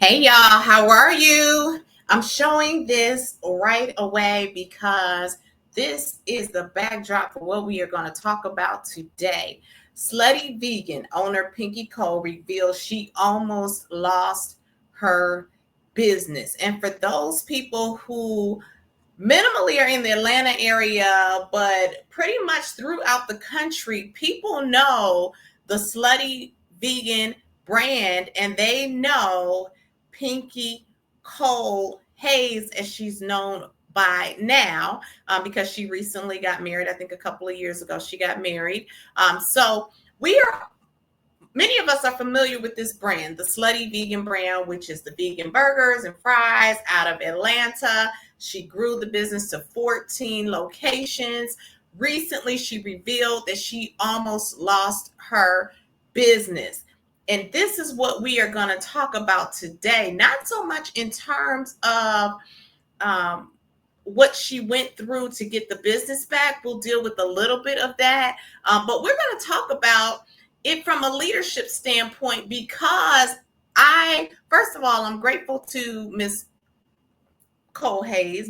Hey y'all, how are you? I'm showing this right away because this is the backdrop for what we are going to talk about today. Slutty Vegan owner Pinky Cole reveals she almost lost her business. And for those people who minimally are in the Atlanta area, but pretty much throughout the country, people know the Slutty Vegan brand and they know Pinky Cole Hayes, as she's known by now, because she recently got married. I think a couple of years ago she got married. So many of us are familiar with this brand, the Slutty Vegan brand, which is the vegan burgers and fries out of Atlanta. She grew the business to 14 locations. Recently, she revealed that she almost lost her business. And this is what we are going to talk about today, not so much in terms of what she went through to get the business back. We'll deal with a little bit of that. But we're going to talk about it from a leadership standpoint because first of all, I'm grateful to Mrs. Cole Hayes,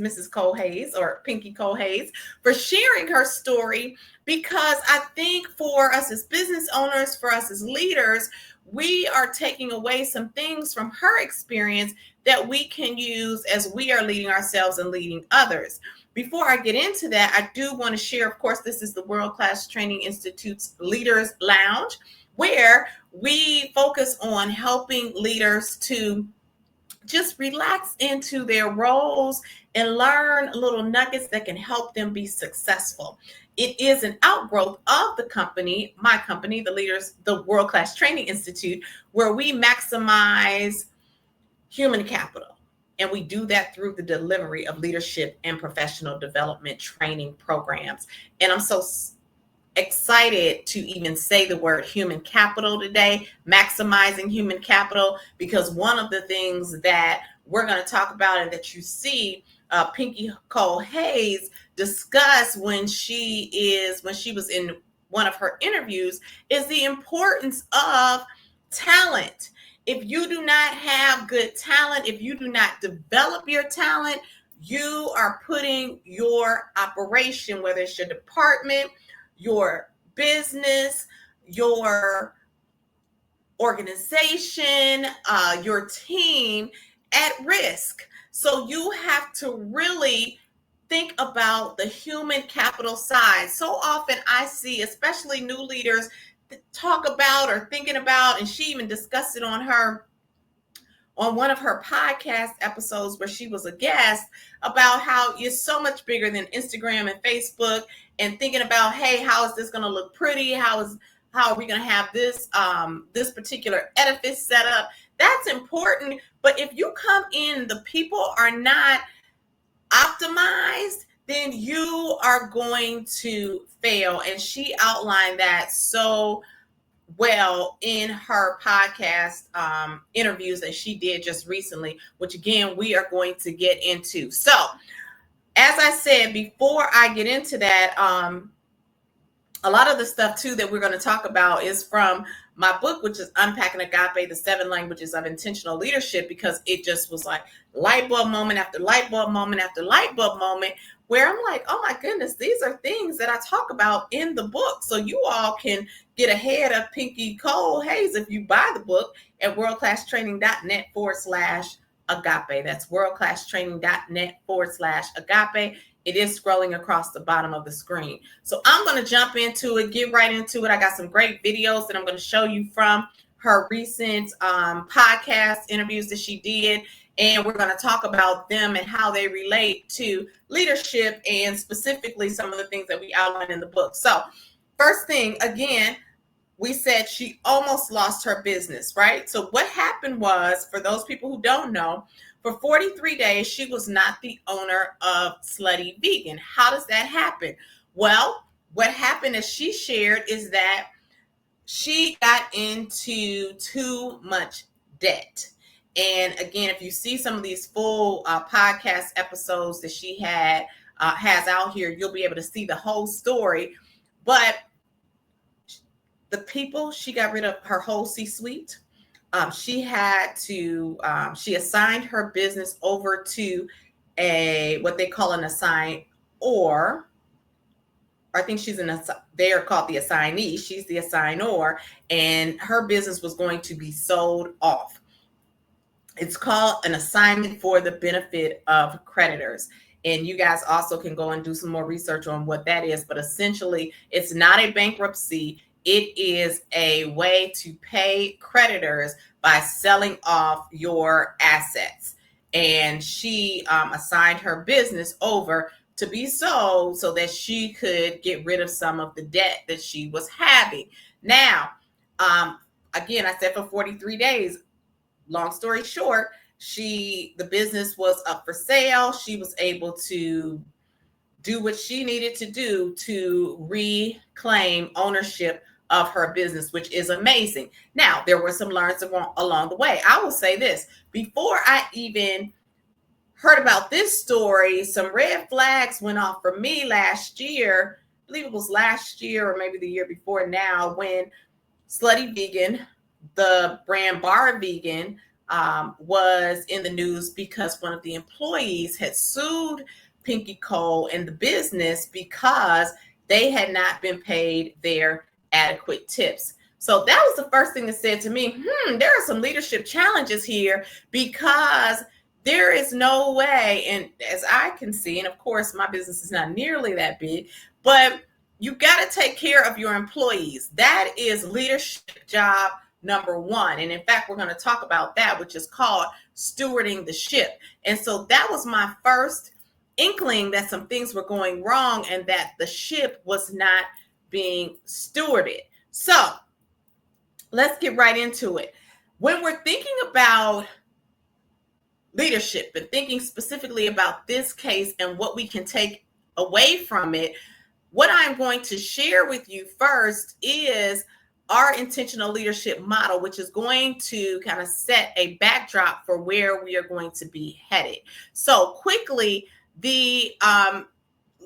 or Pinky Cole Hayes, for sharing her story, because I think for us as business owners, for us as leaders, we are taking away some things from her experience that we can use as we are leading ourselves and leading others. Before I get into that, I do want to share, of course, this is the World Class Training Institute's Leaders Lounge, where we focus on helping leaders to just relax into their roles and learn little nuggets that can help them be successful. It is an outgrowth of the company, my company, the World Class Training Institute, where we maximize human capital. And we do that through the delivery of leadership and professional development training programs. And I'm so excited to even say the word human capital today, maximizing human capital, because one of the things that we're going to talk about and that you see Pinky Cole Hayes discuss when she was in one of her interviews is the importance of talent. If you do not have good talent, if you do not develop your talent, you are putting your operation, whether it's your department, your business, your organization, your team at risk. So you have to really think about the human capital side. So often I see, especially new leaders, talk about or thinking about, and she even discussed it on one of her podcast episodes where she was a guest, about how it's so much bigger than Instagram and Facebook, and thinking about, hey, how is this going to look pretty? How are we going to have this particular edifice set up? That's important. But if you come in, the people are not optimized, then you are going to fail. And she outlined that so well in her podcast interviews that she did just recently, which again, we are going to get into. So as I said, before I get into that, a lot of the stuff too that we're going to talk about is from my book, which is Unpacking AGAPE, the 7 languages of intentional leadership, because it just was like light bulb moment after light bulb moment after light bulb moment, where I'm like, oh my goodness, these are things that I talk about in the book. So you all can get ahead of Pinky Cole Hayes if you buy the book at worldclasstraining.net/agape. That's worldclasstraining.net/agape. It is scrolling across the bottom of the screen. So I'm going to jump into it, get right into it. I got some great videos that I'm going to show you from her recent podcast interviews that she did. And we're going to talk about them and how they relate to leadership, and specifically some of the things that we outline in the book. So first thing, again, we said she almost lost her business, right? So what happened was, for those people who don't know, for 43 days, she was not the owner of Slutty Vegan. How does that happen? Well, what happened, as she shared, is that she got into too much debt. And again, if you see some of these full podcast episodes that she has out here, you'll be able to see the whole story. But the people, she got rid of her whole C-suite. she had to, she assigned her business over to what they call an assign, or I think they are called the assignee. She's the assignor, and her business was going to be sold off. It's called an assignment for the benefit of creditors. And you guys also can go and do some more research on what that is. But essentially, it's not a bankruptcy. It is a way to pay creditors by selling off your assets. And she assigned her business over to be sold so that she could get rid of some of the debt that she was having. Now, again, I said for 43 days. Long story short, the business was up for sale. She was able to do what she needed to do to reclaim ownership of her business, which is amazing. Now, there were some learns along the way. I will say this, before I even heard about this story, some red flags went off for me last year. I believe it was last year or maybe the year before now, when Slutty Vegan, the brand Bar Vegan, was in the news because one of the employees had sued Pinky Cole and the business because they had not been paid their adequate tips. So that was the first thing that said to me, there are some leadership challenges here, because there is no way, and as I can see, and of course my business is not nearly that big, but you got to take care of your employees. That is leadership job number one. And in fact, we're going to talk about that, which is called stewarding the ship. And so that was my first inkling that some things were going wrong and that the ship was not being stewarded. So let's get right into it. When we're thinking about leadership and thinking specifically about this case and what we can take away from it, what I'm going to share with you first is our intentional leadership model, which is going to kind of set a backdrop for where we are going to be headed. So quickly, the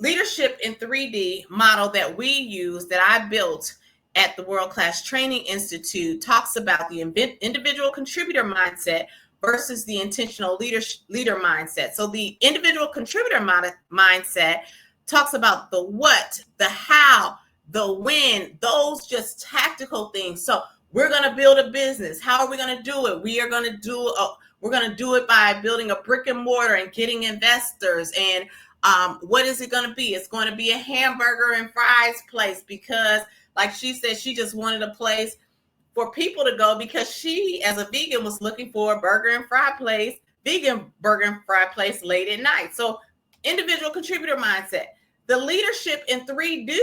leadership in 3D model that we use, that I built at the World Class Training Institute, talks about the individual contributor mindset versus the intentional leader mindset. So the individual contributor mindset talks about the what, the how, the when, those just tactical things. So we're going to build a business. How are we going to do it? We're going to do it by building a brick and mortar and getting investors. And what is it going to be? It's going to be a hamburger and fries place, because like she said, she just wanted a place for people to go because she, as a vegan, was looking for a vegan burger and fry place late at night. So individual contributor mindset. The leadership in 3D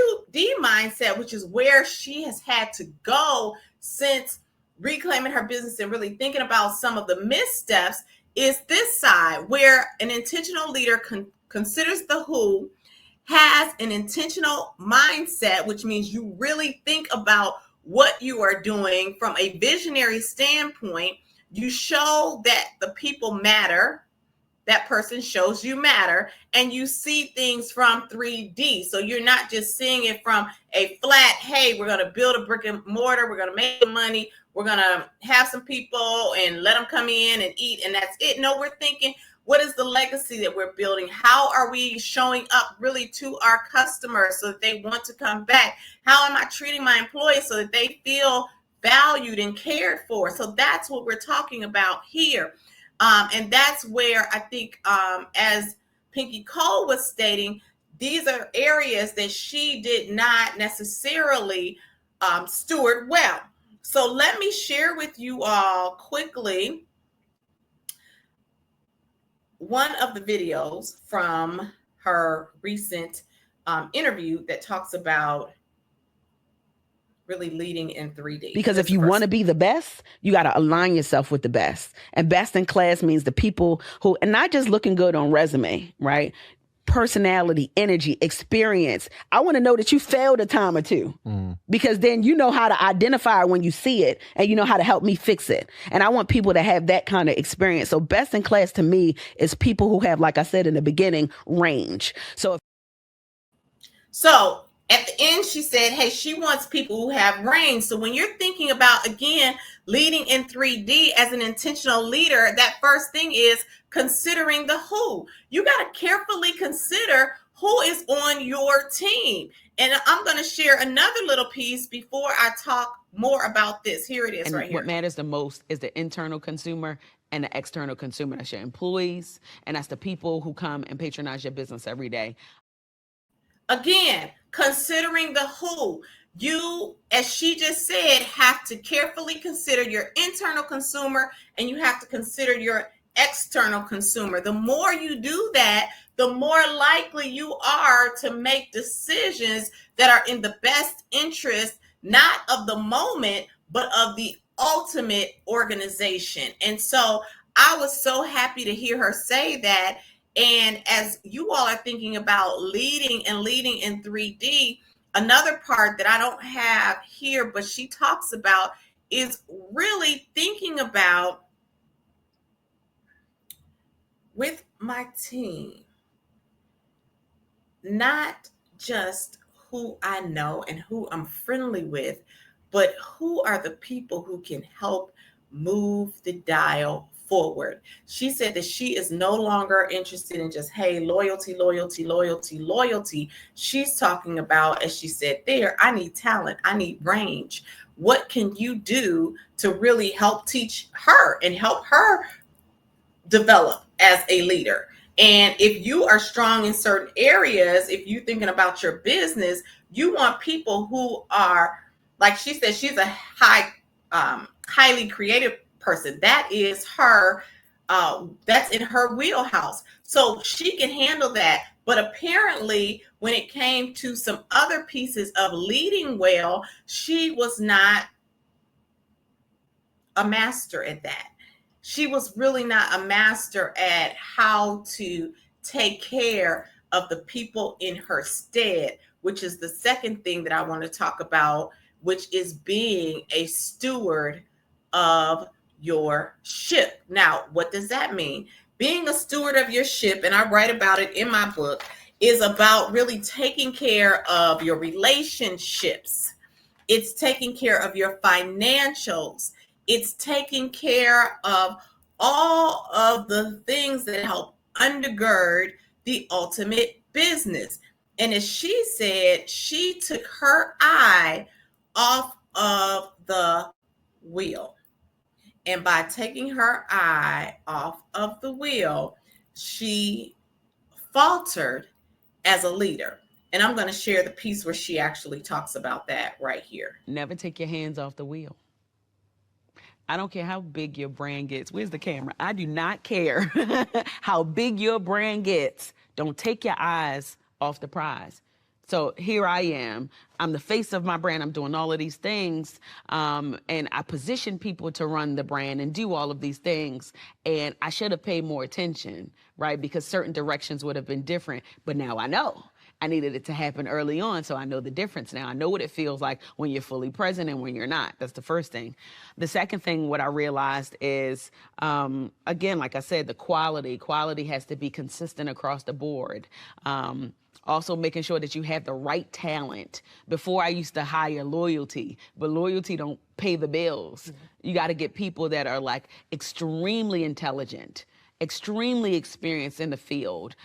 mindset, which is where she has had to go since reclaiming her business and really thinking about some of the missteps, is this side where an intentional leader considers the who, has an intentional mindset, which means you really think about what you are doing from a visionary standpoint. You show that the people matter. That person shows you matter, and you see things from 3D. So you're not just seeing it from a flat, hey, we're going to build a brick and mortar, we're going to make money, we're going to have some people and let them come in and eat, and that's it. No, we're thinking, what is the legacy that we're building? How are we showing up really to our customers so that they want to come back? How am I treating my employees so that they feel valued and cared for? So that's what we're talking about here. And that's where I think, as Pinky Cole was stating, these are areas that she did not necessarily steward well. So let me share with you all quickly one of the videos from her recent interview that talks about really leading in 3D. Because if you want to be the best, you got to align yourself with the best. And best in class means the people who, and not just looking good on resume, right? Personality, energy, experience. I want to know that you failed a time or two, because then you know how to identify when you see it, and you know how to help me fix it. And I want people to have that kind of experience. So best in class to me is people who have, like I said in the beginning, range. So At the end, she said, hey, she wants people who have range. So when you're thinking about, again, leading in 3D as an intentional leader, that first thing is considering the who. You got to carefully consider who is on your team. And I'm going to share another little piece before I talk more about this. Here it is, and right here. what matters the most is the internal consumer and the external consumer. That's your employees, and that's the people who come and patronize your business every day. Again, considering the who. You, as she just said, have to carefully consider your internal consumer and you have to consider your external consumer. The more you do that, the more likely you are to make decisions that are in the best interest, not of the moment, but of the ultimate organization. And so I was so happy to hear her say that. And as you all are thinking about leading in 3D, another part that I don't have here, but she talks about is really thinking about with my team, not just who I know and who I'm friendly with, but who are the people who can help move the dial forward. She said that she is no longer interested in just, hey, loyalty, loyalty, loyalty, loyalty. She's talking about, as she said there, I need talent, I need range. What can you do to really help teach her and help her develop as a leader? And if you are strong in certain areas, if you're thinking about your business, you want people who are, like she said, she's a highly creative person. That is her, that's in her wheelhouse. So she can handle that. But apparently, when it came to some other pieces of leading well, she was not a master at that. She was really not a master at how to take care of the people in her stead, which is the second thing that I want to talk about, which is being a steward of your ship. Now, what does that mean? Being a steward of your ship, and I write about it in my book, is about really taking care of your relationships. It's taking care of your financials. It's taking care of all of the things that help undergird the ultimate business. And as she said, she took her eye off of the wheel. And by taking her eye off of the wheel, she faltered as a leader. And I'm going to share the piece where she actually talks about that right here. Never take your hands off the wheel. I don't care how big your brand gets. Where's the camera? I do not care how big your brand gets. Don't take your eyes off the prize. So here I am. I'm the face of my brand. I'm doing all of these things. And I position people to run the brand and do all of these things. And I should have paid more attention, right? Because certain directions would have been different. But now I know. I needed it to happen early on, so I know the difference now. I know what it feels like when you're fully present and when you're not. That's the first thing. The second thing, what I realized is, again, like I said, the quality. Quality has to be consistent across the board. Also making sure that you have the right talent. Before I used to hire loyalty, but loyalty don't pay the bills. Mm-hmm. You got to get people that are like extremely intelligent, extremely experienced in the field,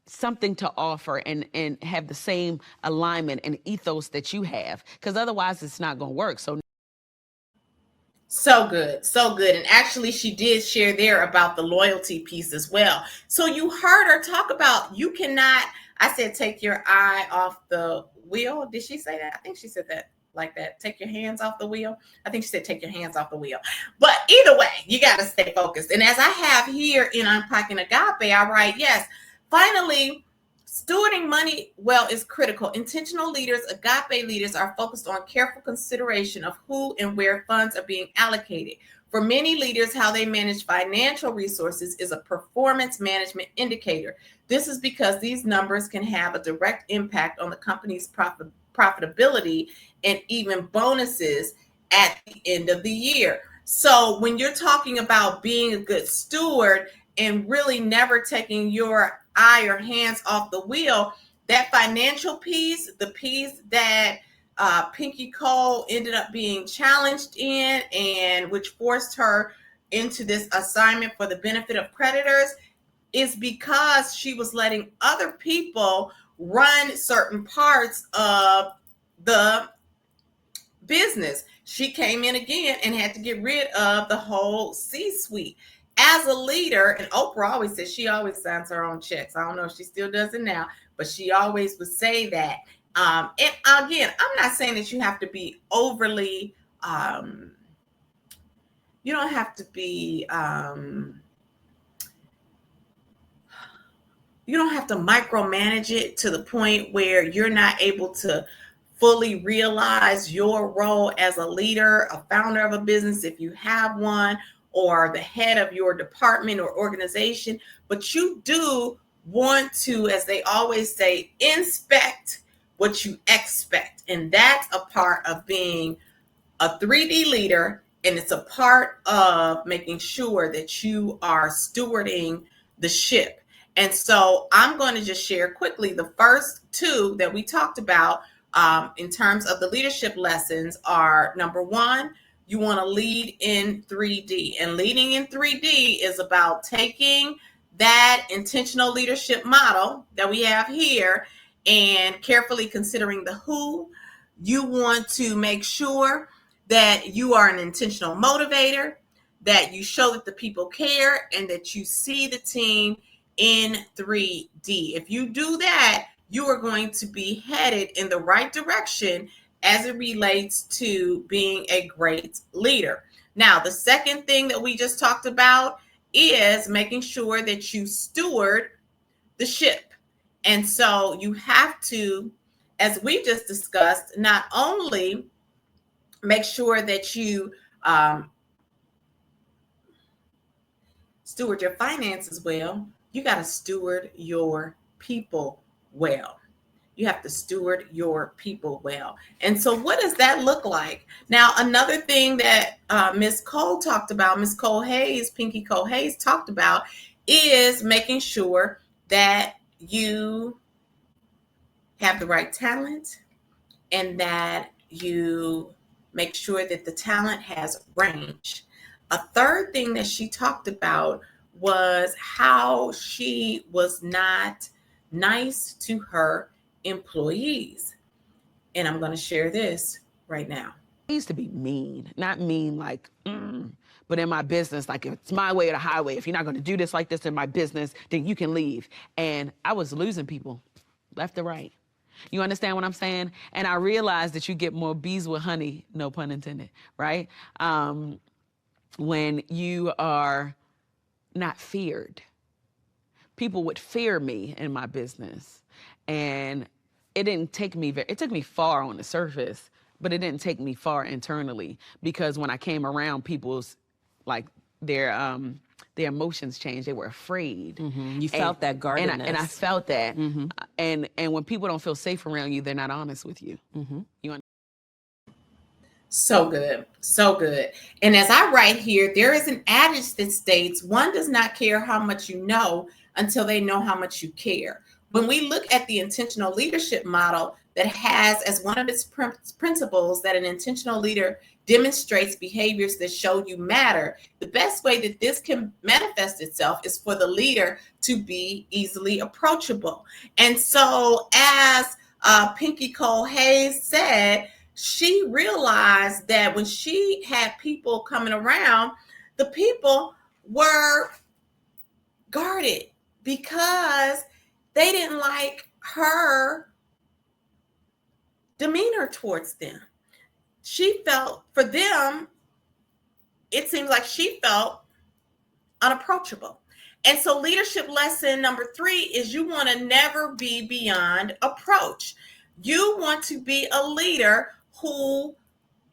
something to offer and have the same alignment and ethos that you have, because otherwise it's not going to work. So good. So good. And actually she did share there about the loyalty piece as well. So you heard her talk about, you cannot, I said, take your eye off the wheel. Did she say that? I think she said that like that. Take your hands off the wheel. I think she said, take your hands off the wheel. But either way, you got to stay focused. And as I have here in Unpacking AGAPE, I write, yes, finally, stewarding money well is critical. Intentional leaders, AGAPE leaders, are focused on careful consideration of who and where funds are being allocated. For many leaders, how they manage financial resources is a performance management indicator. This is because these numbers can have a direct impact on the company's profitability and even bonuses at the end of the year. So when you're talking about being a good steward and really never taking your eye or hands off the wheel, that financial piece, the piece that Pinky Cole ended up being challenged in, and which forced her into this assignment for the benefit of creditors, is because she was letting other people run certain parts of the business. She came in again and had to get rid of the whole C-suite. As a leader, and Oprah always says she always signs her own checks. I don't know if she still does it now, but she always would say that. And again, I'm not saying that you have to be overly, you don't have to be, you don't have to micromanage it to the point where you're not able to fully realize your role as a leader, a founder of a business, if you have one, or the head of your department or organization. But you do want to, as they always say, inspect what you expect. And that's a part of being a 3D leader. And it's a part of making sure that you are stewarding the ship. And so I'm going to just share quickly the first two that we talked about in terms of the leadership lessons are: number one, you want to lead in 3D. And leading in 3D is about taking that intentional leadership model that we have here and carefully considering the who. You want to make sure that you are an intentional motivator, that you show that the people care, and that you see the team in 3D. If you do that, you are going to be headed in the right direction as it relates to being a great leader. Now, the second thing that we just talked about is making sure that you steward the ship. And so you have to, as we just discussed, not only make sure that you steward your finances well, you got to steward your people well. You have to steward your people well. And so what does that look like? Now, another thing that Ms. Cole talked about, Ms. Cole Hayes, Pinky Cole Hayes talked about, is making sure that you have the right talent and that you make sure that the talent has range. A third thing that she talked about was how she was not nice to her employees. And I'm going to share this right now. I used to be mean, not mean like, but in my business, like if it's my way or the highway, if you're not going to do this like this in my business, then you can leave. And I was losing people left to right. You understand what I'm saying? And I realized that you get more bees with honey, no pun intended, right? When you are not feared. People would fear me in my business. And it didn't take me it took me far on the surface, but it didn't take me far internally, because when I came around, people's like their emotions changed. They were afraid. Mm-hmm. You felt that guardedness. And I felt that. Mm-hmm. And when people don't feel safe around you, they're not honest with you. Mm-hmm. So good. So good. And as I write here, there is an adage that states, one does not care how much you know until they know how much you care. When we look at the intentional leadership model that has as one of its principles that an intentional leader demonstrates behaviors that show you matter, the best way that this can manifest itself is for the leader to be easily approachable. And so as Pinky Cole Hayes said, she realized that when she had people coming around, the people were guarded because they didn't like her demeanor towards them. She felt, for them, it seems like she felt unapproachable. And so leadership lesson number 3 is you want to never be beyond approach. You want to be a leader who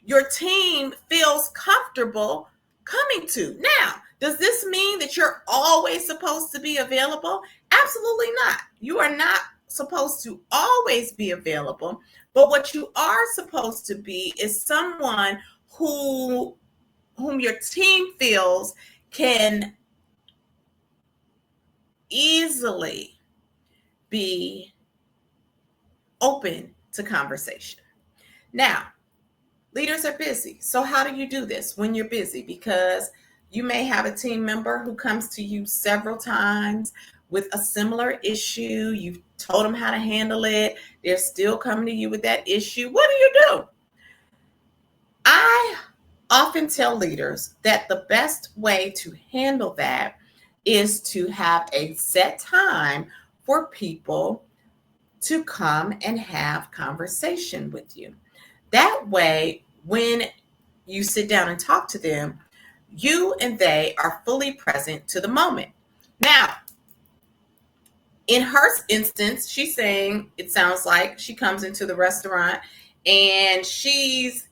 your team feels comfortable coming to. Now, does this mean that you're always supposed to be available? Absolutely not. You are not supposed to always be available. But what you are supposed to be is someone whom your team feels can easily be open to conversation. Now, leaders are busy. So how do you do this when you're busy? Because you may have a team member who comes to you several times with a similar issue. You've told them how to handle it. They're still coming to you with that issue. What do you do? I often tell leaders that the best way to handle that is to have a set time for people to come and have conversation with you. That way, when you sit down and talk to them, you and they are fully present to the moment. Now, in her instance, she's saying it sounds like she comes into the restaurant and she's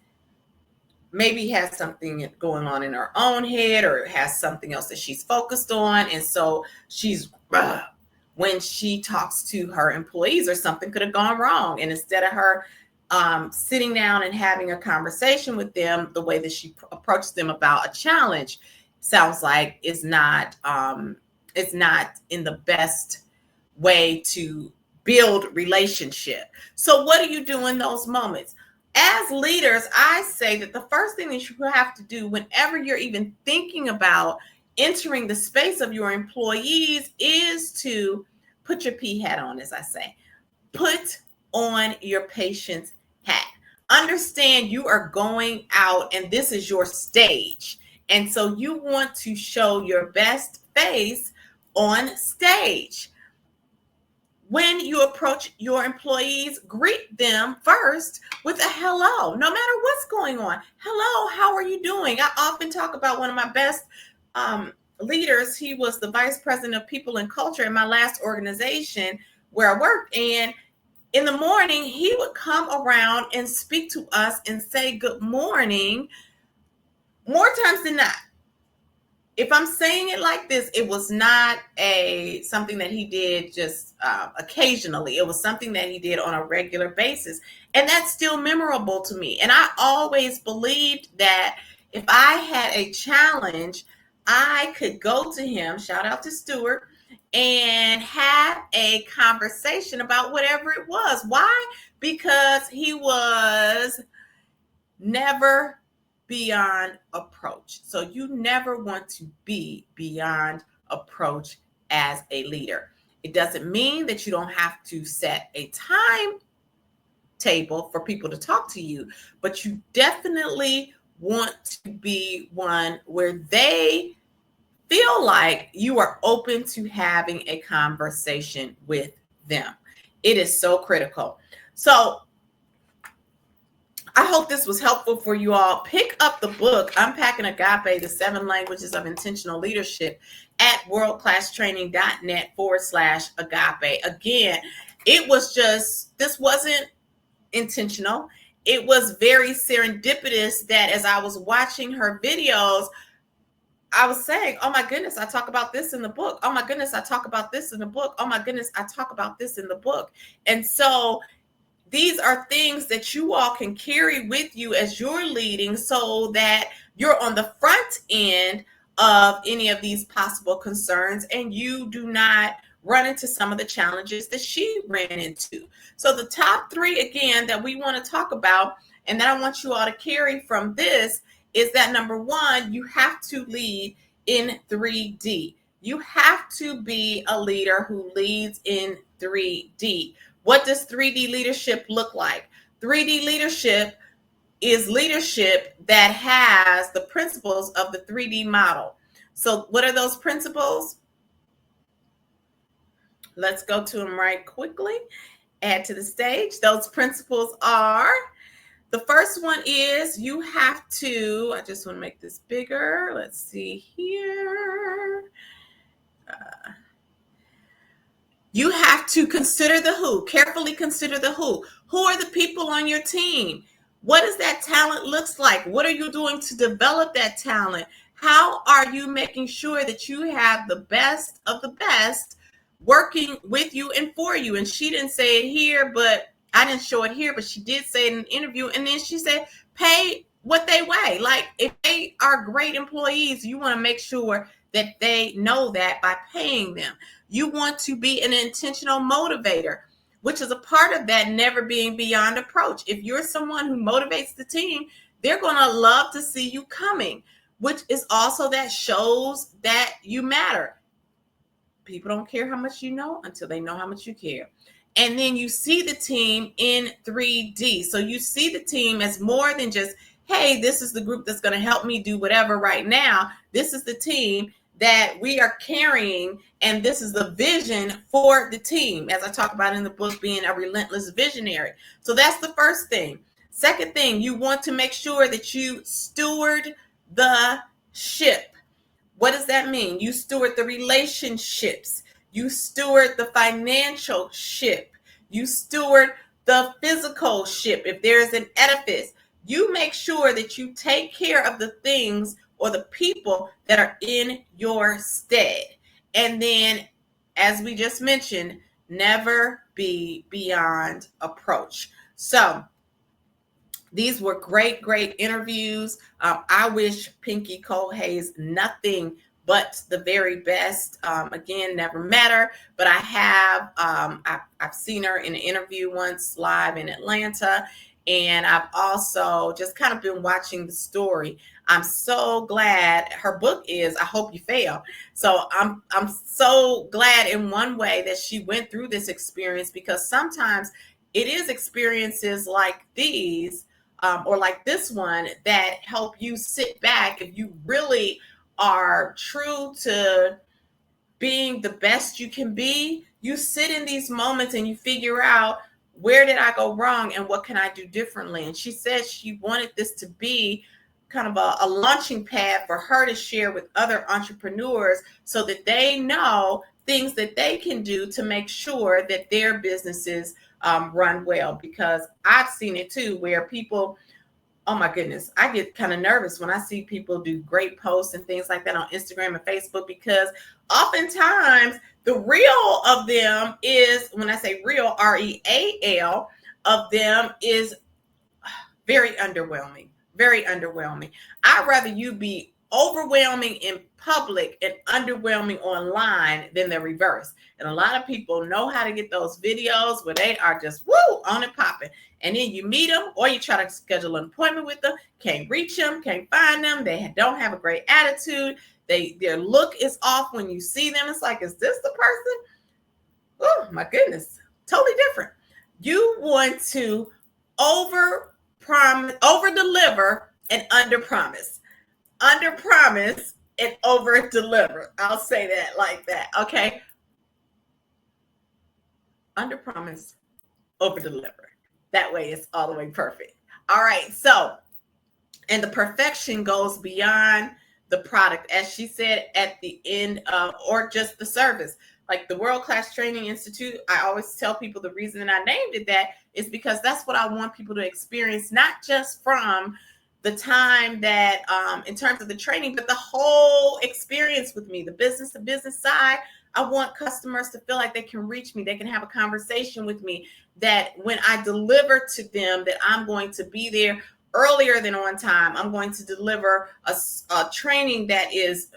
maybe has something going on in her own head or has something else that she's focused on. And so she's, when she talks to her employees, or something could have gone wrong. And instead of her sitting down and having a conversation with them, the way that she approaches them about a challenge sounds like it's not in the best way to build relationship. So what do you do in those moments? As leaders, I say that the first thing that you have to do whenever you're even thinking about entering the space of your employees is to put your P hat on, as I say. Put on your patient's hat. Understand you are going out and this is your stage. And so you want to show your best face on stage. When you approach your employees, greet them first with a hello, no matter what's going on. Hello, how are you doing? I often talk about one of my best leaders. He was the vice president of people and culture in my last organization where I worked. And in the morning, he would come around and speak to us and say good morning more times than not. If I'm saying it like this, it was not something that he did just occasionally. It was something that he did on a regular basis. And that's still memorable to me. And I always believed that if I had a challenge, I could go to him, shout out to Stuart, and have a conversation about whatever it was. Why? Because he was never beyond approach. So you never want to be beyond approach as a leader. It doesn't mean that you don't have to set a time table for people to talk to you, but you definitely want to be one where they feel like you are open to having a conversation with them. It is so critical. So I hope this was helpful for you all. Pick up the book, Unpacking AGAPE, the 7 Languages of Intentional Leadership at worldclasstraining.net/agape. Again, this wasn't intentional. It was very serendipitous that as I was watching her videos, I was saying, oh my goodness, I talk about this in the book. Oh my goodness, I talk about this in the book. Oh my goodness, I talk about this in the book. And so these are things that you all can carry with you as you're leading so that you're on the front end of any of these possible concerns and you do not run into some of the challenges that she ran into. So the top 3, again, that we want to talk about and that I want you all to carry from this is that number 1, you have to lead in 3D. You have to be a leader who leads in 3D. What does 3D leadership look like? 3D leadership is leadership that has the principles of the 3D model. So what are those principles? Let's go to them right quickly. Add to the stage. Those principles are, the first one is you have to, I just want to make this bigger. Let's see here. You have to consider the who, carefully consider the who. Who are the people on your team? What does that talent looks like? What are you doing to develop that talent? How are you making sure that you have the best of the best working with you and for you? And she didn't say it here, but I didn't show it here, but she did say it in an interview. And then she said, pay what they weigh. Like if they are great employees, you want to make sure that they know that by paying them. You want to be an intentional motivator. which is a part of that never being beyond approach. If you're someone who motivates the team, they're going to love to see you coming, which is also that shows that you matter. People don't care how much you know until they know how much you care. And then you see the team in 3D. So you see the team as more than just, hey, this is the group that's going to help me do whatever right now. This is the team that we are carrying, and this is the vision for the team, as I talk about in the book, being a relentless visionary. So that's the first thing. Second thing, you want to make sure that you steward the ship. What does that mean? You steward the relationships. You steward the financial ship. You steward the physical ship. If there's an edifice, you make sure that you take care of the things or the people that are in your stead. And then, as we just mentioned, never be beyond approach. So these were great, great interviews. I wish Pinky Cole Hayes nothing but the very best. Again, never met her, but I have. I've seen her in an interview once live in Atlanta, and I've also just kind of been watching the story. I'm so glad her book is I Hope You Fail. So I'm so glad in one way that she went through this experience, because sometimes it is experiences like these or like this one that help you sit back. If you really are true to being the best you can be, you sit in these moments and you figure out, where did I go wrong and what can I do differently? And she said she wanted this to be kind of a launching pad for her to share with other entrepreneurs so that they know things that they can do to make sure that their businesses run well. Because I've seen it too, where people, oh my goodness, I get kind of nervous when I see people do great posts and things like that on Instagram and Facebook, because oftentimes the real of them is, when I say real, REAL of them, is very underwhelming, very underwhelming. I'd rather you be overwhelming in public and underwhelming online than the reverse. And a lot of people know how to get those videos where they are just on and popping. And then you meet them, or you try to schedule an appointment with them, can't reach them, can't find them. They don't have a great attitude. Their look is off when you see them. It's like, is this the person? Oh my goodness, totally different. You want to over deliver and under promise. Under promise and over deliver. I'll say that like that. Okay. Under promise, over deliver. That way it's all the way perfect. All right. So, and the perfection goes beyond the product, as she said at the end of, or just the service. Like the World Class Training Institute, I always tell people the reason that I named it that is because that's what I want people to experience, not just from the time that in terms of the training, but the whole experience with me, the business to business side. I want customers to feel like they can reach me, they can have a conversation with me, that when I deliver to them, that I'm going to be there earlier than on time. I'm going to deliver a training that is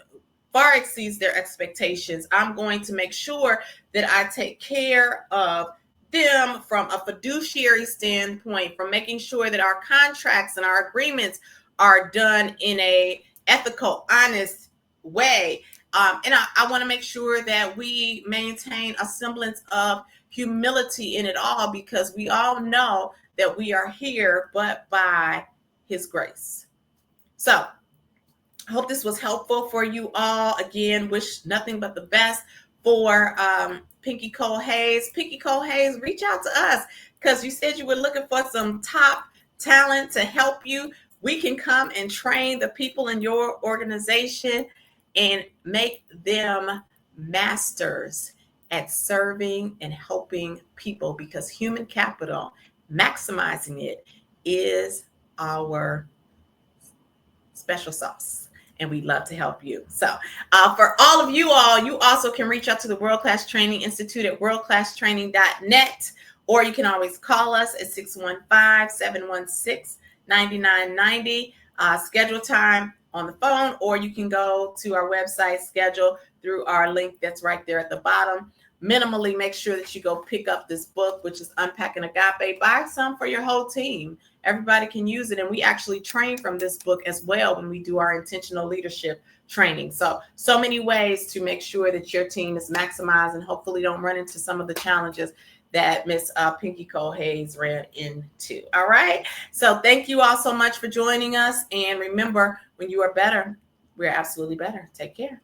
far exceeds their expectations. I'm going to make sure that I take care of them from a fiduciary standpoint, from making sure that our contracts and our agreements are done in a ethical, honest way. And I want to make sure that we maintain a semblance of humility in it all, because we all know that we are here but by his grace. So I hope this was helpful for you all. Again, wish nothing but the best for Pinky Cole Hayes. Pinky Cole Hayes, reach out to us, because you said you were looking for some top talent to help you. We can come and train the people in your organization and make them masters at serving and helping people, because human capital, maximizing it, is our special sauce, and we'd love to help you. So for all of you all, you also can reach out to the World Class Training Institute at worldclasstraining.net, or you can always call us at 615-716-9990. Schedule time on the phone, or you can go to our website, schedule through our link that's right there at the bottom. minimally make sure that you go pick up this book, which is Unpacking AGAPE. Buy some for your whole team. Everybody can use it. And we actually train from this book as well when we do our intentional leadership training. So many ways to make sure that your team is maximized and hopefully don't run into some of the challenges that Miss Pinky Cole Hayes ran into. All right. So thank you all so much for joining us. And remember, when you are better, we're absolutely better. Take care.